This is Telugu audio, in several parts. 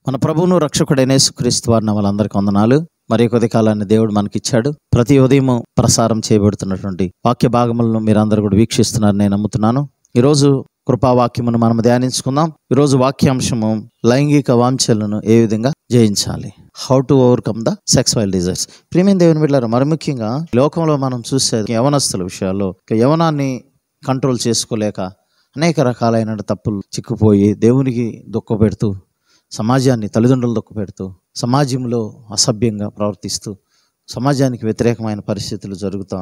మన ప్రభువును రక్షకుడైన యేసుక్రీస్తు వారి నామములందరికీ వందనాలు. మరి కొద్ది కాలాన్ని దేవుడు మనకిచ్చాడు. ప్రతి ఉదయం ప్రసారం చేయబడుతున్నటువంటి వాక్య భాగములను మీరందరూ కూడా వీక్షిస్తున్నారని నేను నమ్ముతున్నాను. ఈరోజు కృపావాక్యమును మనం ధ్యానించుకుందాం. ఈరోజు వాక్యాంశము లైంగిక వాంఛలను ఏ విధంగా జయించాలి, how to overcome the sexual desires. ప్రియమైన దేవుని బిడ్డలారా, మరి ముఖ్యంగా లోకంలో మనం చూసేది యవనస్తుల విషయాల్లో యవనాన్ని కంట్రోల్ చేసుకోలేక అనేక రకాలైన తప్పులు చిక్కుపోయి దేవునికి దుఃఖపెడుతూ, సమాజాన్ని తల్లిదండ్రులు దుఃఖపెడుతూ, సమాజంలో అసభ్యంగా ప్రవర్తిస్తూ, సమాజానికి వ్యతిరేకమైన పరిస్థితులు జరుగుతూ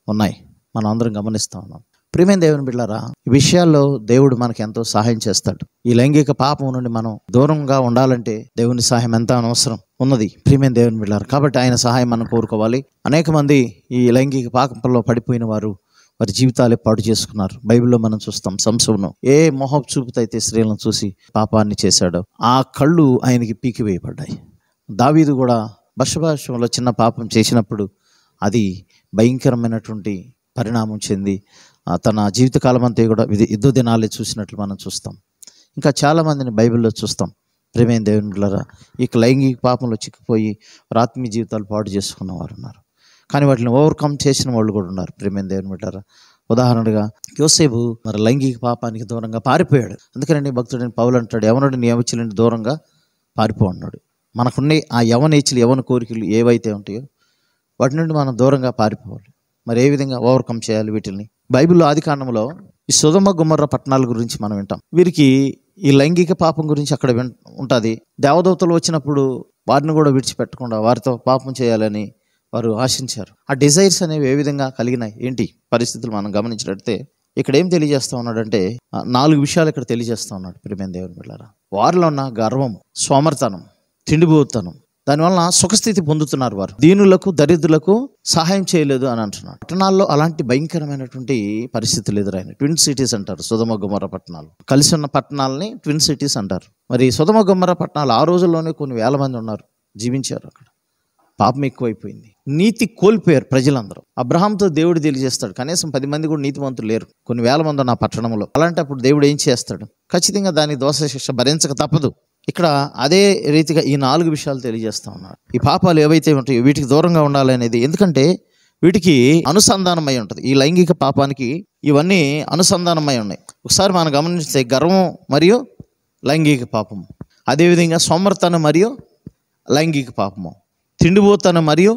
ఉన్నాయి. మనం అందరం గమనిస్తూ ఉన్నాం. ప్రియమైన దేవుని బిడ్డలారా, ఈ విషయాల్లో దేవుడు మనకి ఎంతో సహాయం చేస్తాడు. ఈ లైంగిక పాపం నుండి మనం దూరంగా ఉండాలంటే దేవుని సహాయం ఎంత అవసరం ఉన్నది ప్రియమైన దేవుని బిడ్డలారా. కాబట్టి ఆయన సహాయం మనం కోరుకోవాలి. అనేక మంది ఈ లైంగిక పాపంలో పడిపోయిన వారు వారి జీవితాలే పాడు చేసుకున్నారు. బైబిల్లో మనం చూస్తాం, సంసోను ఏ మొహపు చూపుతో అయితే స్త్రీలను చూసి పాపాన్ని చేశాడో ఆ కళ్ళు ఆయనకి పీకివేయబడ్డాయి. దావీదు కూడా బర్షబాషంలో చిన్న పాపం చేసినప్పుడు అది భయంకరమైనటువంటి పరిణామం చెంది తన జీవితకాలం అంతా కూడా యుద్ధ దినాలే చూసినట్లు మనం చూస్తాం. ఇంకా చాలామందిని బైబిల్లో చూస్తాం. ప్రియమైన దేవుని బిడ్డలారా, ఈ లైంగిక పాపంలో చిక్కిపోయి ఆత్మీయ జీవితాలు పాడు చేసుకున్న వారు ఉన్నారు. కానీ వాటిని ఓవర్కమ్ చేసిన వాళ్ళు కూడా ఉన్నారు. ప్రియమైన దేవుని బిడ్డలారా, ఉదాహరణగా యోసేపు మరి లైంగిక పాపానికి దూరంగా పారిపోయాడు. అందుకని భక్తుడైన పౌలు అంటాడు, యవనుడు నీ యవనీచులని దూరంగా పారిపో అన్నాడు. మనకున్న ఆ యవనేచ్చులు యవన కోరికలు ఏవైతే ఉంటాయో వాటి నుండి మనం దూరంగా పారిపోవాలి. మరి ఏ విధంగా ఓవర్కమ్ చేయాలి వీటిని? బైబిల్లో ఆదికాండంలో ఈ సొదొమ గొమొర్రా పట్టణాల గురించి మనం వింటాం. వీరికి ఈ లైంగిక పాపం గురించి అక్కడ ఉంటుంది. దేవదూతలు వచ్చినప్పుడు వారిని కూడా విడిచిపెట్టకుండా వారితో పాపం చేయాలని వారు ఆశించారు. ఆ డిజైర్స్ అనేవి ఏ విధంగా కలిగినాయి, ఏంటి పరిస్థితులు మనం గమనించినట్లయితే ఇక్కడ ఏం తెలియజేస్తా ఉన్నాడంటే 4 విషయాలు ఇక్కడ తెలియజేస్తా ఉన్నాడు. ప్రియమైన దేవుని బిడ్డలారా, వారిలో ఉన్న గర్వం, సోమర్తనం, తిండిపోతనం, దానివల్ల సుఖస్థితి పొందుతున్నారు. వారు దీనులకు దరిద్రులకు సహాయం చేయలేదు అని అంటున్నాడు. పట్టణాల్లో అలాంటి భయంకరమైనటువంటి పరిస్థితులు ఎదురైనాయి. ట్విన్ సిటీస్ అంటారు సొదొమ గొమొర్రా పట్టణాలు. కలిసి ఉన్న పట్టణాలని ట్విన్ సిటీస్ అంటారు. మరి సొదొమ గొమొర్రా పట్టణాలు ఆ రోజుల్లోనే కొన్ని వేల మంది ఉన్నారు, జీవించారు. అక్కడ పాపం ఎక్కువైపోయింది, నీతి కోల్పోయారు ప్రజలందరూ. అబ్రహాంతో దేవుడు తెలియజేస్తాడు, కనీసం 10 మంది కూడా నీతిమంతులు లేరు, కొన్ని వేల మంది నా పట్టణంలో. అలాంటప్పుడు దేవుడు ఏం చేస్తాడు? ఖచ్చితంగా దాని దోష శిక్ష భరించక తప్పదు. ఇక్కడ అదే రీతిగా ఈ 4 విషయాలు తెలియజేస్తా ఉన్నాడు. ఈ పాపాలు ఏవైతే ఉంటాయో వీటికి దూరంగా ఉండాలి అనేది. ఎందుకంటే వీటికి అనుసంధానమై ఉంటుంది. ఈ లైంగిక పాపానికి ఇవన్నీ అనుసంధానమై ఉన్నాయి. ఒకసారి మనం గమనిస్తే గర్వం మరియు లైంగిక పాపము, అదేవిధంగా సోమర్తనం మరియు లైంగిక పాపము, తిండిపోతనం మరియు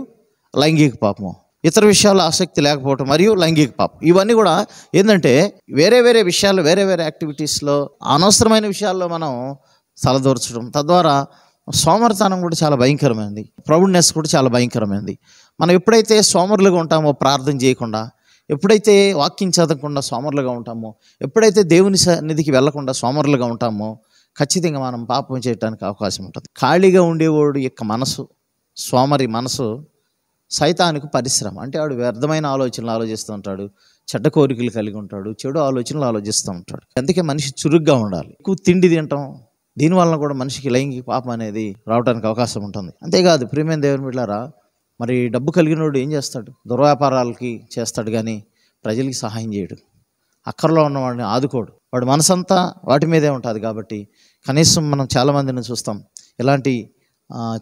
లైంగిక పాపము, ఇతర విషయాల్లో ఆసక్తి లేకపోవటం మరియు లైంగిక పాపం. ఇవన్నీ కూడా ఏంటంటే వేరే వేరే విషయాలు, వేరే వేరే యాక్టివిటీస్లో, అనవసరమైన విషయాల్లో మనం తలదూర్చడం. తద్వారా సోమర్తనం కూడా చాలా భయంకరమైనది, ప్రౌడ్నెస్ కూడా చాలా భయంకరమైనది. మనం ఎప్పుడైతే సోమరులుగా ఉంటామో, ప్రార్థన చేయకుండా, ఎప్పుడైతే వాక్యం చదవకుండా సోమరులుగా ఉంటామో, ఎప్పుడైతే దేవుని సన్నిధికి వెళ్లకుండా సోమరులుగా ఉంటామో, ఖచ్చితంగా మనం పాపం చేయడానికి అవకాశం ఉంటుంది. ఖాళీగా ఉండేవాడు యొక్క మనసు, సోమరి మనసు సైతానికి పరిశ్రమ. అంటే వాడు వ్యర్థమైన ఆలోచనలు ఆలోచిస్తూ ఉంటాడు, చెడ్డ కోరికలు కలిగి ఉంటాడు, చెడు ఆలోచనలు ఆలోచిస్తూ ఉంటాడు. అందుకే మనిషి చురుగ్గా ఉండాలి. ఎక్కువ తిండి తినటం, దీనివల్ల కూడా మనిషికి లైంగిక పాపం అనేది రావడానికి అవకాశం ఉంటుంది. అంతేకాదు ప్రియమైన దేవుని బిడ్డలారా, మరి డబ్బు కలిగినోడు ఏం చేస్తాడు? దుర్వ్యాపారాలకి చేస్తాడు, కానీ ప్రజలకి సహాయం చేయడు. అక్కర్లో ఉన్నవాడిని ఆదుకోడు. వాడు మనసంతా వాటి మీదే ఉంటుంది. కాబట్టి కనీసం మనం చాలామందిని చూస్తాం, ఇలాంటి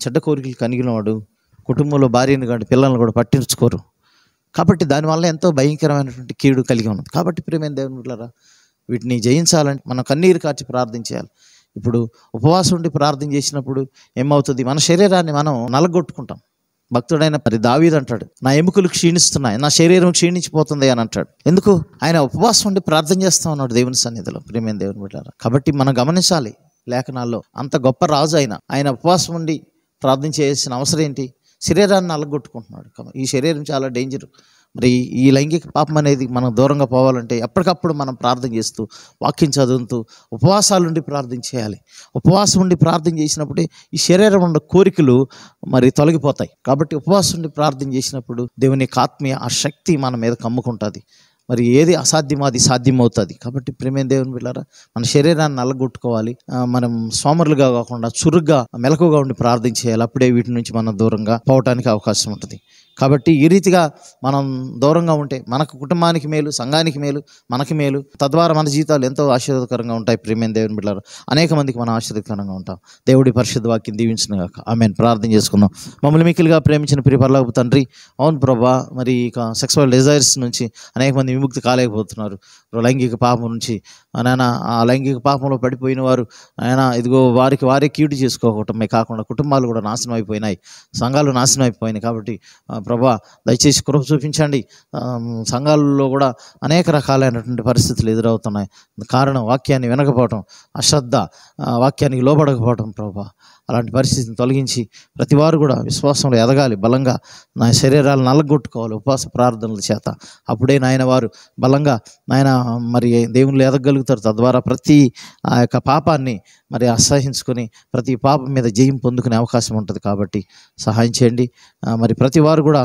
చెడ్డ కోరికలు కలిగిన వాడు కుటుంబంలో భార్యను కానీ పిల్లలను కూడా పట్టించుకోరు. కాబట్టి దానివల్ల ఎంతో భయంకరమైనటువంటి కీడు కలిగి ఉన్నది. కాబట్టి ప్రియమైన దేవుని బిడ్డలారా, వీటిని జయించాలంటే మనం కన్నీరు కార్చి ప్రార్థించాలి. ఇప్పుడు ఉపవాసం ఉండి ప్రార్థన చేసినప్పుడు ఏమవుతుంది? మన శరీరాన్ని మనం నలగొట్టుకుంటాం. భక్తుడైన మరి దావీదు అంటాడు, నా ఎముకలు క్షీణిస్తున్నాయి, నా శరీరం క్షీణించిపోతుంది అని అంటాడు. ఎందుకు? ఆయన ఉపవాసం ఉండి ప్రార్థన చేస్తూ ఉన్నాడు దేవుని సన్నిధిలో. ప్రియమైన దేవుని బిడ్డలారా, కాబట్టి మనం గమనించాలి. లేఖనాల్లో అంత గొప్ప రాజు ఆయన ఉపవాసం ఉండి ప్రార్థన చేయాల్సిన అవసరం ఏంటి? శరీరాన్ని నలగొట్టుకుంటున్నాడు. ఈ శరీరం చాలా డేంజర్. మరి ఈ లైంగిక పాపం అనేది మనం దూరంగా పోవాలంటే ఎప్పటికప్పుడు మనం ప్రార్థన చేస్తూ, వాక్యం చదువుతూ, ఉపవాసాలు ఉండి ప్రార్థన చేయాలి. ఉపవాసం ఉండి ప్రార్థన చేసినప్పుడే ఈ శరీరం ఉన్న కోరికలు మరి తొలగిపోతాయి. కాబట్టి ఉపవాసం ఉండి ప్రార్థన చేసినప్పుడు దేవుని యొక్క ఆత్మీయ ఆ శక్తి మన మీద కమ్ముకుంటుంది. మరి ఏది అసాధ్యమో అది సాధ్యమవుతుంది. కాబట్టి ప్రియమైన దేవుని బిడ్డలారా, మన శరీరాన్ని నల్లగొట్టుకోవాలి. మనం సోమరులుగా కాకుండా చురుగ్గా మెలకుగా ఉండి ప్రార్థన చేయాలి. అప్పుడే వీటి నుంచి మనం దూరంగా పోవటానికి అవకాశం ఉంటుంది. కాబట్టి ఈ రీతిగా మనం దూరంగా ఉంటే మనకు కుటుంబానికి మేలు, సంఘానికి మేలు, మనకి మేలు. తద్వారా మన జీవితాలు ఎంతో ఆశీర్వాదకరంగా ఉంటాయి. ప్రియమైన దేవుని బిడ్డలారా, అనేక మందికి మనం ఆశీర్వాదకరంగా ఉంటాం. దేవుడి పరిశుద్ధ వాక్యం దీవించును గాక. ఆమేన్. ప్రార్థన చేసుకుందాం. మమ్మల్ని మిక్కిలిగా ప్రేమించిన ప్రియ పరలోకపు తండ్రి, అవును ప్రభా, మరి ఇక సెక్సువల్ డిజైర్స్ నుంచి అనేక మంది విముక్తి కాలేకపోతున్నారు. లైంగిక పాపం నుంచి నాయన, ఆ లైంగిక పాపంలో పడిపోయిన వారు ఆయన ఇదిగో వారే కీడు చేసుకోవటమే కాకుండా కుటుంబాలు కూడా నాశనం అయిపోయినాయి, సంఘాలు నాశనం అయిపోయినాయి. కాబట్టి ప్రభా, దయచేసి కృప చూపించండి. సంఘాలలో కూడా అనేక రకాలైనటువంటి పరిస్థితులు ఎదురవుతున్నాయి. కారణం వాక్యాన్ని వినకపోవటం, అశ్రద్ధ, వాక్యానికి లోబడకపోవటం. ప్రభా, అలాంటి పరిస్థితిని తొలగించి ప్రతి వారు కూడా విశ్వాసంలో ఎదగాలి, బలంగా నా శరీరాలు నల్లగొట్టుకోవాలి ఉపవాస ప్రార్థనల చేత. అప్పుడే నాయన వారు బలంగా నాయన మరి దేవుళ్ళు ఎదగలుగుతారు. తద్వారా ప్రతి ఆ యొక్క పాపాన్ని మరి అసహించుకొని ప్రతి పాపం మీద జయం పొందుకునే అవకాశం ఉంటుంది. కాబట్టి సహాయం చేయండి. మరి ప్రతి వారు కూడా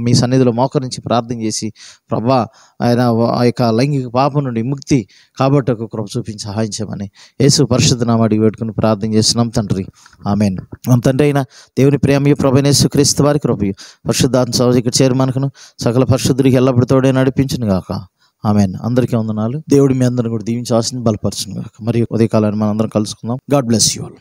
మీ సన్నిధిలో మోకరించి ప్రార్థన చేసి ప్రభా ఆయన ఆ యొక్క లైంగిక పాపం నుండి ముక్తి కాబట్టి ఒక కృప చూపించి సహాయం చేయమని యేసు పరిశుద్ధ నామమున వేడుకొని ప్రార్థన చేస్తున్నాం తండ్రి. ఆమేన్. మన తండ్రి అయిన దేవుని ప్రేమయు ప్రభువైన యేసుక్రీస్తు వారి కృపయు పరిశుద్ధాత్మ సహవాసం ఇక్కడ చేరుమనకును సకల పరిశుద్ధుడికి ఎల్లప్పుడూ తోడే నడిపించును గాక. ఆమేన్. అందరికీ వందనాలు. దేవుడు మీ అందరిని కూడా దీవించి ఆశీర్వదించి బలపరచును గాక. మరియు ఉదయకాలాన్ని మనం అందరం కలుసుకుందాం. God bless you all.